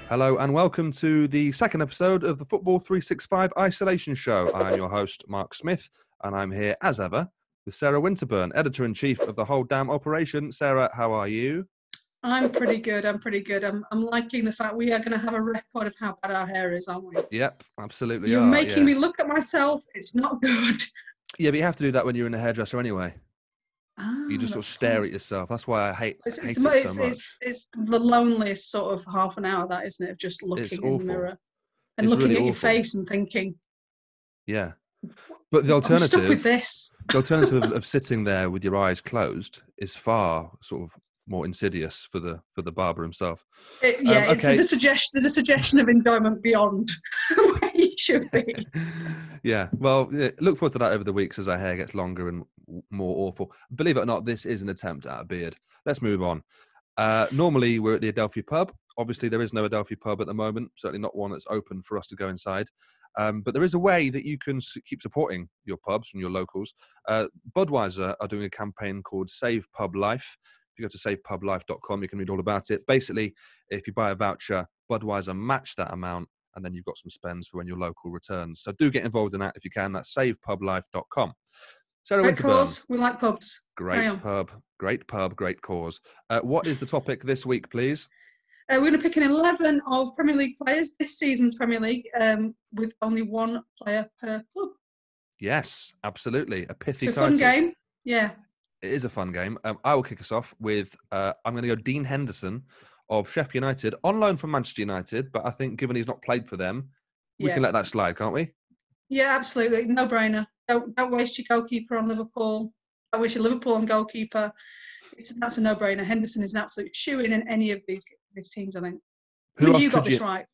Hello and welcome to the second episode of the Football365 Isolation Show. I'm your host, Mark Smith, and I'm here, as ever, with Sarah Winterburn, Editor-in-Chief of the whole damn operation. Sarah, how are you? I'm pretty good. I'm liking the fact we are going to have a record of how bad our hair is, aren't we? Yep, absolutely. You're making me look at myself. It's not good. Yeah, but you have to do that when you're in a hairdresser anyway. You just sort of stare at yourself. That's why I hate it so much. It's the loneliest sort of half an hour, that, isn't it? Of just looking in the mirror and looking really at your face and thinking. Yeah. But the alternative, I'm stuck with this. The alternative of sitting there with your eyes closed is far sort of more insidious for the barber himself. There's a suggestion of enjoyment beyond where you should be. Yeah, well, look forward to that over the weeks as our hair gets longer and more awful. Believe it or not, this is an attempt at a beard. Let's move on. Normally, we're at the Adelphi pub. Obviously, there is no Adelphi pub at the moment, certainly not one that's open for us to go inside. But there is a way that you can keep supporting your pubs and your locals. Budweiser are doing a campaign called Save Pub Life. If you go to savepublife.com, you can read all about it. Basically, if you buy a voucher, Budweiser match that amount, and then you've got some spends for when your local returns. So do get involved in that if you can. That's savepublife.com. Sarah Great Winterburn. cause. We like pubs. Great pub, great cause. What is the topic this week, please? We're going to pick an 11 of Premier League players this season's Premier League, with only one player per club. Yes, absolutely. A pithy title. It's a fun game. Yeah. It is a fun game. I will kick us off with, I'm going to go Dean Henderson of Sheffield United, on loan from Manchester United, but I think given he's not played for them, we can let that slide, can't we? Yeah, absolutely. No-brainer. Don't waste your goalkeeper on Liverpool. Don't waste your Liverpool on goalkeeper. That's a no-brainer. Henderson is an absolute shoo-in any of these teams, I think. You got this right.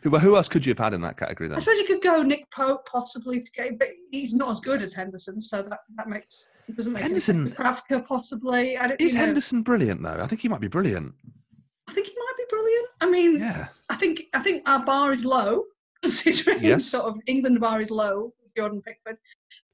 Who else could you have had in that category then? I suppose you could go Nick Pope possibly to get, but he's not as good as Henderson, so that doesn't make Henderson. Kravka possibly. Is Henderson brilliant though? I think he might be brilliant. I think he might be brilliant. I mean, yeah. I think our bar is low, considering sort of England bar is low with Jordan Pickford.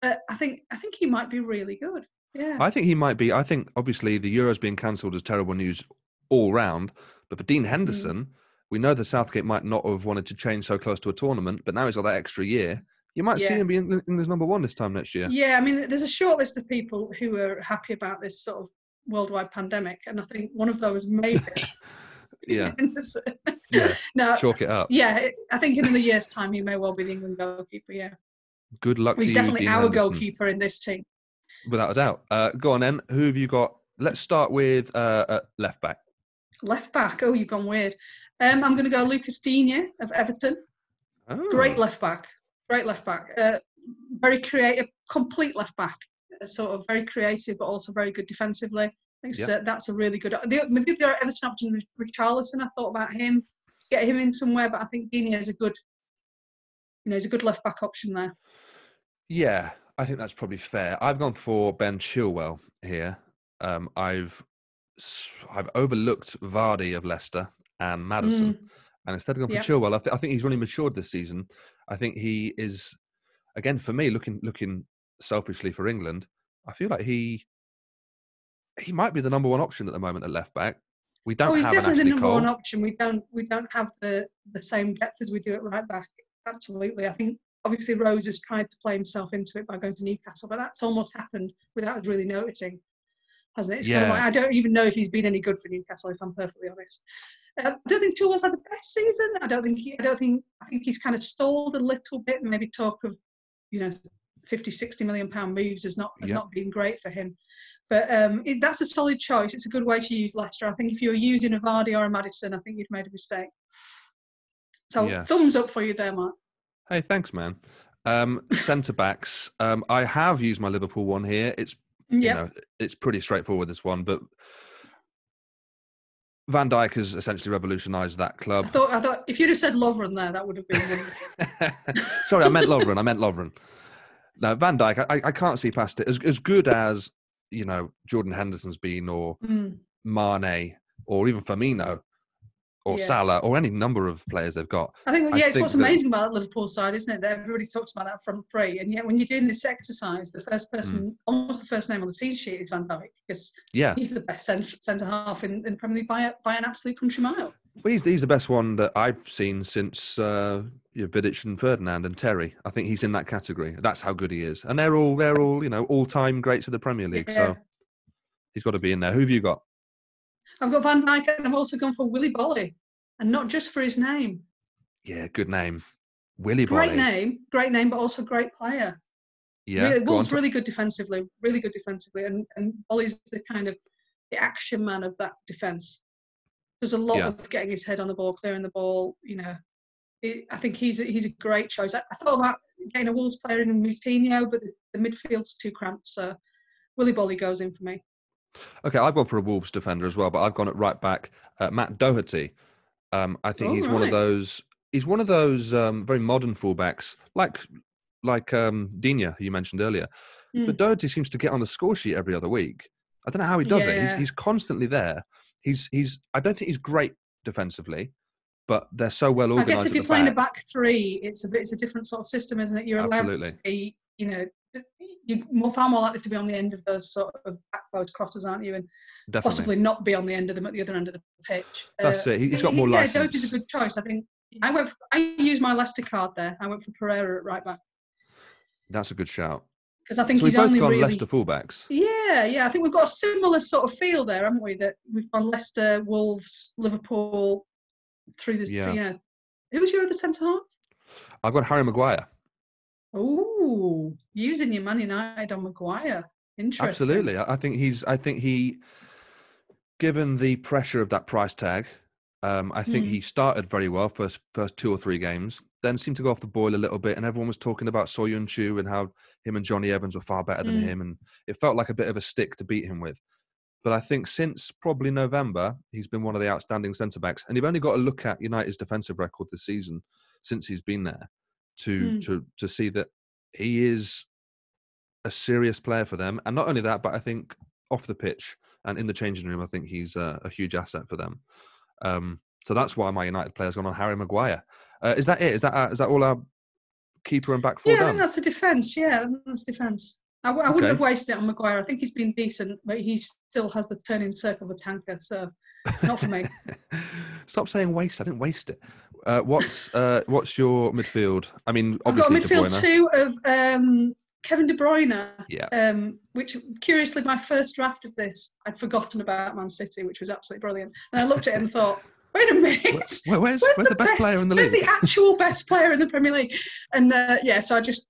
But I think he might be really good. Yeah. I think he might be. I think obviously the Euros being cancelled is terrible news all round. But for Dean Henderson, we know that Southgate might not have wanted to change so close to a tournament, but now he's got that extra year. You might see him be England's number one this time next year. Yeah, I mean, there's a short list of people who are happy about this sort of worldwide pandemic, and I think one of those may be Henderson. Yeah, now, chalk it up. Yeah, I think in a year's time he may well be the England goalkeeper, yeah. Good luck to you, he's definitely Dean our Henderson. Goalkeeper in this team. Without a doubt. Go on then. Who have you got? Let's start with left back. Left back. Oh, you've gone weird. I'm going to go Lucas Digne of Everton. Oh. Great left back. Very creative, complete left back. Sort of very creative, but also very good defensively. I think that's a really good. The Everton option was Richarlison. I thought about him, get him in somewhere, but I think Digne is a good left back option there. Yeah, I think that's probably fair. I've gone for Ben Chilwell here. I've overlooked Vardy of Leicester and Maddison, and instead of going for Chilwell, I think he's really matured this season. I think he is, again, for me, looking selfishly for England, I feel like he might be the number one option at the moment at left back. We don't. He's have definitely the number one option. We don't have the same depth as we do at right back. Absolutely, I think. Obviously, Rose has tried to play himself into it by going to Newcastle, but that's almost happened without us really noticing, hasn't it? It's kind of like, I don't even know if he's been any good for Newcastle, if I'm perfectly honest. I don't think Chilwell's had the best season. I think he's kind of stalled a little bit. Maybe talk of, 50-60 million pound moves has not been great for him. But that's a solid choice. It's a good way to use Leicester. I think if you were using a Vardy or a Maddison, I think you'd made a mistake. So thumbs up for you there, Mark. Hey, thanks, man. Centre backs. I have used my Liverpool one here. It's it's pretty straightforward, this one, but Van Dijk has essentially revolutionised that club. I thought if you'd have said Lovren there, that would have been wonderful. Sorry, I meant Lovren. No, Van Dijk, I can't see past it. As good as, Jordan Henderson's been, or Mane, or even Firmino, or Salah, or any number of players they've got. I think it's what's amazing about that Liverpool side, isn't it? That everybody talks about that front three, and yet when you're doing this exercise, the first person, almost the first name on the team sheet is Van Dijk, because he's the best centre half in the Premier League by an absolute country mile. Well, he's the best one that I've seen since Vidic and Ferdinand and Terry. I think he's in that category. That's how good he is, and they're all all-time greats of the Premier League. Yeah. So he's got to be in there. Who have you got? I've got Van Dijk, and I've also gone for Willie Baldy, and not just for his name. Yeah, good name, Willie Baldy. Great name, but also great player. Yeah, Wolves really good defensively, and Baldy's the kind of the action man of that defence. There's a lot of getting his head on the ball, clearing the ball. I think he's a great choice. I thought about getting a Wolves player in Moutinho, but the midfield's too cramped, so Willie Baldy goes in for me. Okay, I've gone for a Wolves defender as well, but I've gone at right back. Matt Doherty. I think he's one of those. He's one of those very modern fullbacks, like Digne, who you mentioned earlier. But Doherty seems to get on the score sheet every other week. I don't know how he does it. He's constantly there. I don't think he's great defensively, but they're so well organised. I guess if you're playing a back three, it's a different sort of system, isn't it? You're allowed to be, you're far more likely to be on the end of those sort of back post crosses, aren't you? And possibly not be on the end of them at the other end of the pitch. That's it. He's got more license. Yeah, Doherty's a good choice. I think I used my Leicester card there. I went for Pereira at right back. That's a good shout. Because I think we've both gone Leicester fullbacks. Yeah. I think we've got a similar sort of feel there, haven't we? That we've gone Leicester, Wolves, Liverpool through this. Yeah. Who was your other centre half? I've got Harry Maguire. Oh, using your Man United on Maguire. Interesting. Absolutely. I think he, given the pressure of that price tag, I think he started very well first 2 or 3 games, then seemed to go off the boil a little bit, and everyone was talking about Soyuncu and how him and Johnny Evans were far better than him, and it felt like a bit of a stick to beat him with. But I think since probably November, he's been one of the outstanding centre-backs, and you've only got to look at United's defensive record this season since he's been there to see that he is a serious player for them. And not only that, but I think off the pitch and in the changing room, I think he's a huge asset for them. So that's why my United player's gone on Harry Maguire. Is that it? Is that all our keeper and back four done? I think that's the defence. Yeah, that's defence. I wouldn't have wasted it on Maguire. I think he's been decent, but he still has the turning circle of a tanker, so not for me. Stop saying waste. I didn't waste it. What's your midfield? I mean, obviously I've got a midfield too of Kevin De Bruyne, which curiously my first draft of this, I'd forgotten about Man City, which was absolutely brilliant. And I looked at it and thought, wait a minute, where's the best player in the league? Where's the actual best player in the Premier League? And so I just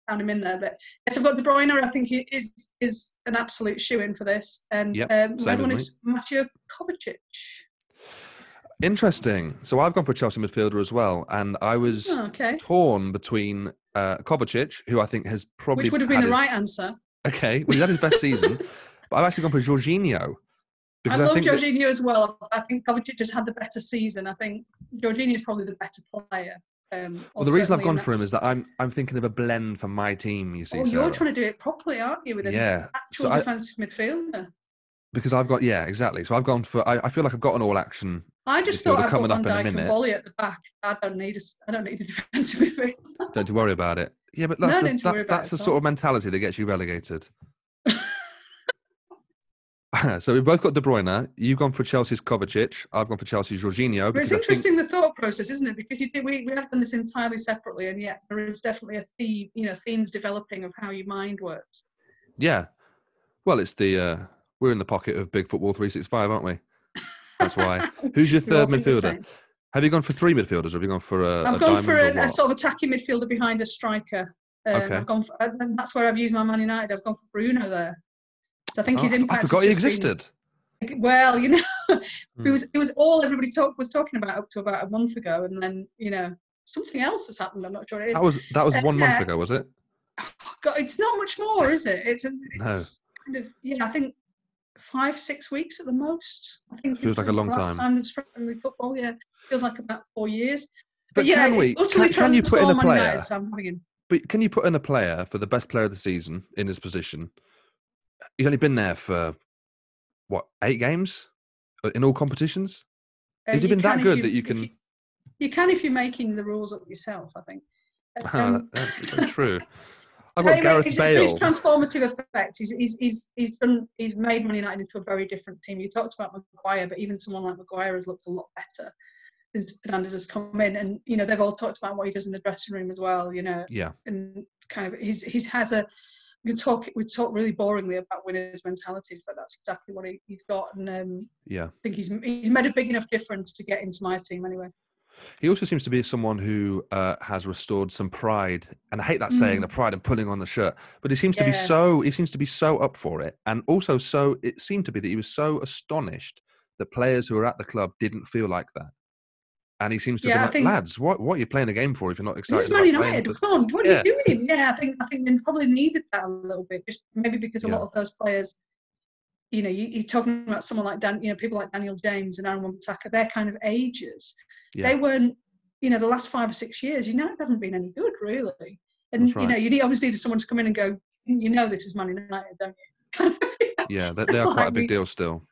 found him in there. But yes, I've got De Bruyne. I think he is an absolute shoe-in for this. And the other one is Mateo Kovacic. Interesting. So I've gone for a Chelsea midfielder as well, and I was torn between Kovacic, who I think has probably... Which would have been the right answer. Okay, well, he had his best season. But I've actually gone for Jorginho. I love Jorginho as well. I think Kovacic just had the better season. I think Jorginho is probably the better player. Well, the reason I've gone for him is that I'm thinking of a blend for my team, you see. Oh, you're trying to do it properly, aren't you, with an actual defensive midfielder? Because I've got, exactly. So I've gone for, I feel like I've got an all-action. I just thought I've got Van Dijk and Volley at the back. I don't need the defensive midfielder. Don't you worry about it. Yeah, but that's the sort of mentality that gets you relegated. So we've both got De Bruyne. You've gone for Chelsea's Kovacic. I've gone for Chelsea's Jorginho. But it's interesting the thought process, isn't it? Because we have done this entirely separately, and yet there is definitely a theme, themes developing of how your mind works. Yeah. Well, it's we're in the pocket of big Football365, aren't we? That's why. Who's your third midfielder? Have you gone for 3 midfielders, or have you gone for I've gone for a sort of attacking midfielder behind a striker. I've gone for, and that's where I've used my Man United. I've gone for Bruno there. So I think his impact. I forgot he existed. Well, it was all everybody was talking about up to about a month ago, and then something else has happened. I'm not sure it is. That was 1 month ago, was it? Oh God, it's not much more, is it? It's kind of I think 5-6 weeks at the most. I think feels like a long time. Last time that's Premier League football, feels like about 4 years. But can you put in a player? United, so I'm having him. But can you put in a player for the best player of the season in his position? He's only been there for 8 games in all competitions. Has he been that good that you can? You can if you're making the rules up yourself. I think. That's true. I've got Gareth his Bale. transformative effect. He's made Man United into a very different team. You talked about Maguire, but even someone like Maguire has looked a lot better since Fernandes has come in. And they've all talked about what he does in the dressing room as well. Yeah. And kind of he's has a. We talk really boringly about winners' mentalities, but that's exactly what he's got. And I think he's made a big enough difference to get into my team anyway. He also seems to be someone who has restored some pride, and I hate that saying, the pride of pulling on the shirt. But he seems to be so up for it, and also it seemed to be that he was so astonished that players who were at the club didn't feel like that. And he seems to be like, lads, what are you playing a game for if you're not excited? This is Man United. Come on, what are you doing? Yeah, I think they probably needed that a little bit, just maybe because a lot of those players, you're talking about someone like people like Daniel James and Aaron Wan-Bissaka, their kind of ages. Yeah. They weren't, the last 5 or 6 years, United haven't been any good, really. And, right. You obviously need someone to come in and go, this is Man United, don't you? Yeah, they are quite a big deal still.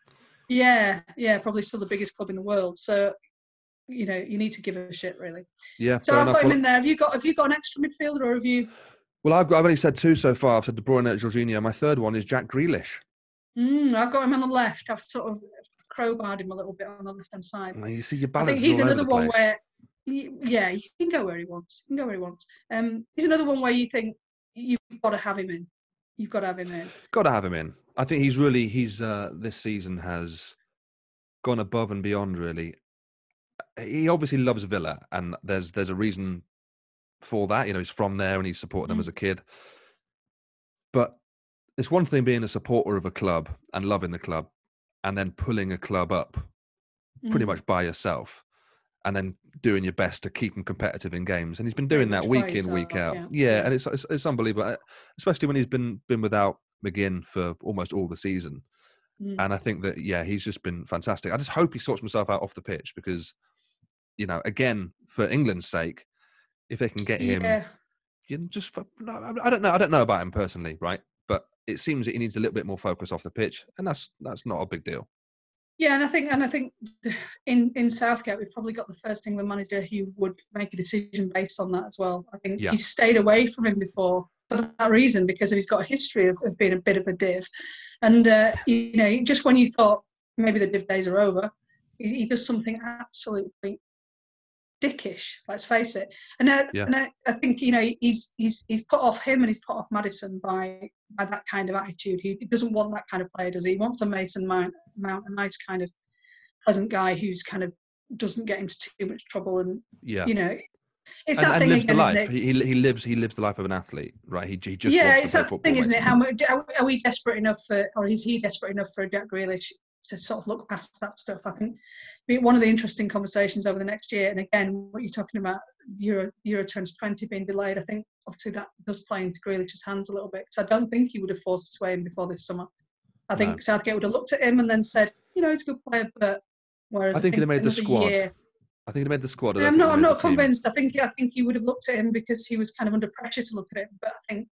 Yeah, probably still the biggest club in the world. So, you need to give a shit, really. Yeah. So I've got him in there. Have you got an extra midfielder, or have you? Well, I've only said 2 so far. I've said De Bruyne and Jorginho. My third one is Jack Grealish. I've got him on the left. I've sort of crowbarred him a little bit on the left-hand side. Well, you see, your balance. I think he's another one where, he can go where he wants. He's another one where you think you've got to have him in. You've got to have him in. Got to have him in. I think he's this season has gone above and beyond, really. He obviously loves Villa, and there's a reason for that. He's from there and he supported them as a kid. But it's one thing being a supporter of a club and loving the club, and then pulling a club up pretty much by yourself, and then doing your best to keep them competitive in games. And he's been doing that week in, week out. Yeah, and it's unbelievable, especially when he's been without McGinn for almost all the season. And I think that, he's just been fantastic. I just hope he sorts himself out off the pitch because, again, for England's sake, if they can get him, I don't know about him personally, right? But it seems that he needs a little bit more focus off the pitch, and that's not a big deal. Yeah, and I think in Southgate we've probably got the first England manager who would make a decision based on that as well. I think he's stayed away from him before for that reason, because he's got a history of being a bit of a div, and just when you thought maybe the div days are over, he does something absolutely dickish, let's face it. And I think he's put off him and he's put off Maddison by that kind of attitude. He doesn't want that kind of player, does he? He wants a Mason Mount, a nice kind of pleasant guy who's kind of doesn't get into too much trouble, and it's that thing lives again, the life. Isn't it? He lives the life of an athlete, right? He just it's wants to play that football, thing, isn't it? How much are we desperate enough for, or is he desperate enough for Jack Grealish to sort of look past that stuff? I think one of the interesting conversations over the next year, and again, what you're talking about, Euro 2020 being delayed, I think obviously that does play into Grealish's hands a little bit, because I don't think he would have forced his way in before this summer. I think Southgate would have looked at him and then said, he's a good player, but whereas I think they made the squad. I think they made the squad. I'm not convinced. I think he would have looked at him because he was kind of under pressure to look at him. But I think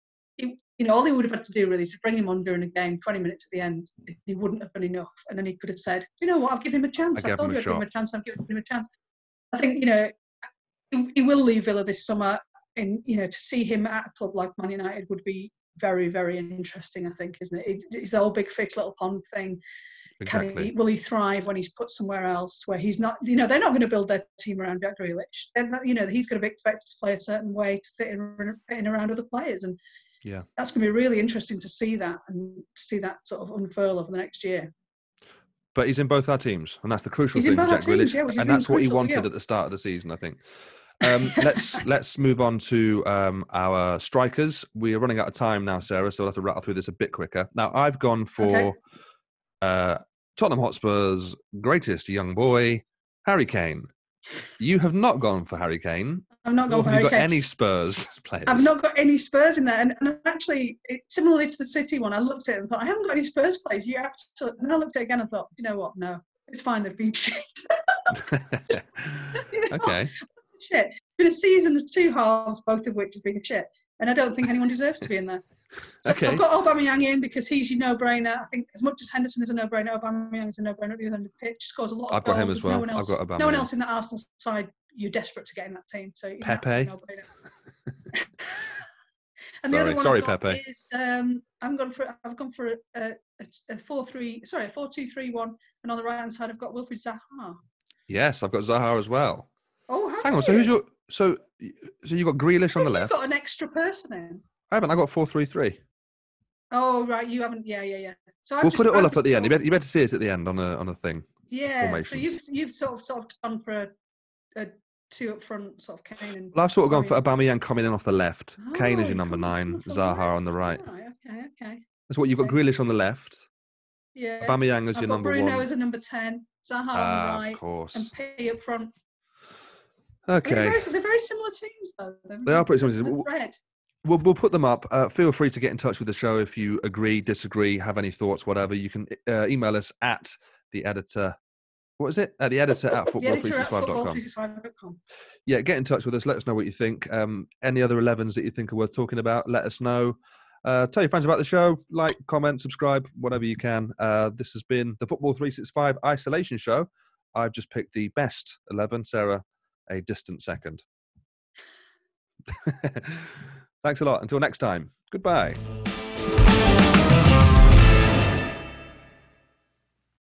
all he would have had to do really is to bring him on during a game, 20 minutes at the end. He wouldn't have done enough, and then he could have said, "You know what? I've given him a chance. I told you I'd give him a chance. I've given him a chance." I think he will leave Villa this summer, and to see him at a club like Man United would be very, very interesting. I think, isn't it? It's the whole big fish, little pond thing. Exactly. Will he thrive when he's put somewhere else where he's not? They're not going to build their team around Jack Grealish. He's going to be expected to play a certain way to fit in around other players, and that's going to be really interesting to see that sort of unfurl over the next year. But he's in both our teams, and that's the crucial thing, Jack Grealish, and that's what he wanted at the start of the season, I think. Let's move on to our strikers. We are running out of time now, Sarah, so I'll have to rattle through this a bit quicker. Now, I've gone for Tottenham Hotspur's greatest young boy, Harry Kane. You have not gone for Harry Kane. I've not gone for Harry Kane. Have you got any Spurs players? I've not got any Spurs in there. And actually, similarly to the City one, I looked at it and thought, I haven't got any Spurs players. You absolutely. And I looked at it again and thought, you know what? No, it's fine. They've been shit. Okay. Shit. It's been a season of 2 halves, both of which have been shit. And I don't think anyone deserves to be in there. So I've got Aubameyang in because he's your no-brainer. I think as much as Henderson is a no-brainer, Aubameyang is a no-brainer at the other end of the pitch. Scores a lot of goals. I've got him as well. I've got Aubameyang. No one else in the Arsenal side, you're desperate to get in that team. So Pepe. No-brainer. And the other one Sorry, I've got Pepe. is I've gone for a 4-2-3-1, and on the right hand side I've got Wilfried Zaha. Yes, I've got Zaha as well. Oh, have Hang on. you? So who's your so you got Grealish on the left? You've got an extra person in. I haven't. I got 4-3-3. Oh right, you haven't. Yeah. So We'll put it all up at the end. You better see it at the end on a thing. Yeah. Formations. So you've sort of gone for a two up front, sort of Kane and. Well, I've sort of gone for Aubameyang coming in off the left. Oh, Kane is your number 9. Zaha on the right. Right. Okay. That's what you've got. Grealish on the left. Yeah. Aubameyang as your number 1. Bruno as a number 10. Zaha on the right. Of course. And P up front. Okay. They're very similar teams, though. They are pretty similar. Red. We'll put them up. Feel free to get in touch with the show if you agree, disagree, have any thoughts, whatever. You can email us at the editor. What is it? The editor at football365.com. Yeah, get in touch with us. Let us know what you think. Any other 11s that you think are worth talking about, let us know. Tell your friends about the show. Like, comment, subscribe, whatever you can. This has been the Football365 Isolation Show. I've just picked the best 11. Sarah, a distant second. Thanks a lot. Until next time. Goodbye.